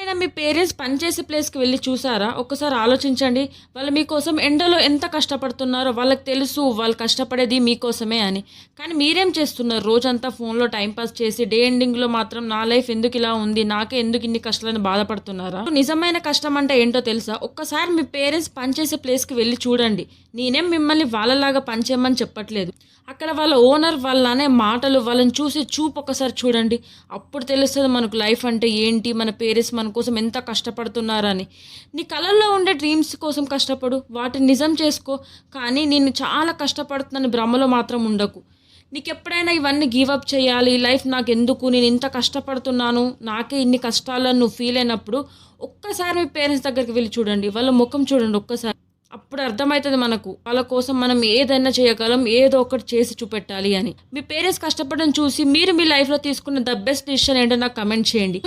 ఎప్పుడైనా మీ పేరెంట్స్ పనిచేసే ప్లేస్‌కి వెళ్లి చూసారా? ఒక్కసారి ఆలోచించండి. వాళ్ళు మీకోసం ఎండలో ఎంత కష్టపడుతున్నారో వాళ్ళకి తెలుసు. వాళ్ళు కష్టపడేది మీకోసమే అని. కానీ మీరేం చేస్తున్నారు? రోజంతా ఫోన్‌లో టైమ్ పాస్ చేసి డే ఎండింగ్‌లో మాత్రం నా లైఫ్ ఎందుకిలా ఉంది? నాకే ఎందుకు ఇన్ని కష్టాలని బాధపడుతున్నారా? నిజమైన కష్టం అంటే ఏంటో తెలుసా? ఒక్కసారి మీ పేరెంట్స్ పనిచేసే ప్లేస్‌కి వెళ్లి చూడండి. నేనేం మిమ్మల్ని వాళ్ళలాగా పని చేయమని చెప్పట్లేదు. అక్కడ వాళ్ళ ఓనర్ వాళ్ళనే మాటలు, వాళ్ళని చూసే చూపు ఒకసారి చూడండి. అప్పుడు తెలుస్తది మనకు లైఫ్ అంటే ఏంటి? మన పేరెంట్స్ మన కోసం ఎంత కష్టపడుతున్నారని. నీ కలల్లో ఉండే డ్రీమ్స్ కోసం కష్టపడు. వాటిని నిజం చేసుకో. కానీ నేను చాలా కష్టపడుతున్నాను భ్రమలో మాత్రం ఉండకు. నీకెప్పుడైనా ఇవన్నీ గివ్ అప్ చేయాలి, లైఫ్ నాకెందుకు, నేను ఇంత కష్టపడుతున్నాను, నాకే ఇన్ని కష్టాలని నువ్వు ఫీల్ అయినప్పుడు ఒక్కసారి మీ పేరెంట్స్ దగ్గరికి వెళ్ళి చూడండి. వాళ్ళ ముఖం చూడండి ఒక్కసారి. అప్పుడు అర్థమవుతుంది మనకు. వాళ్ళ కోసం మనం ఏదైనా చేయగలం, ఏదో ఒకటి చేసి చూపెట్టాలి అని. మీ పేరెంట్స్ కష్టపడడం చూసి మీరు మీ లైఫ్‌లో తీసుకున్న ద బెస్ట్ డెసిషన్ ఏంటో నాకు కమెంట్ చేయండి.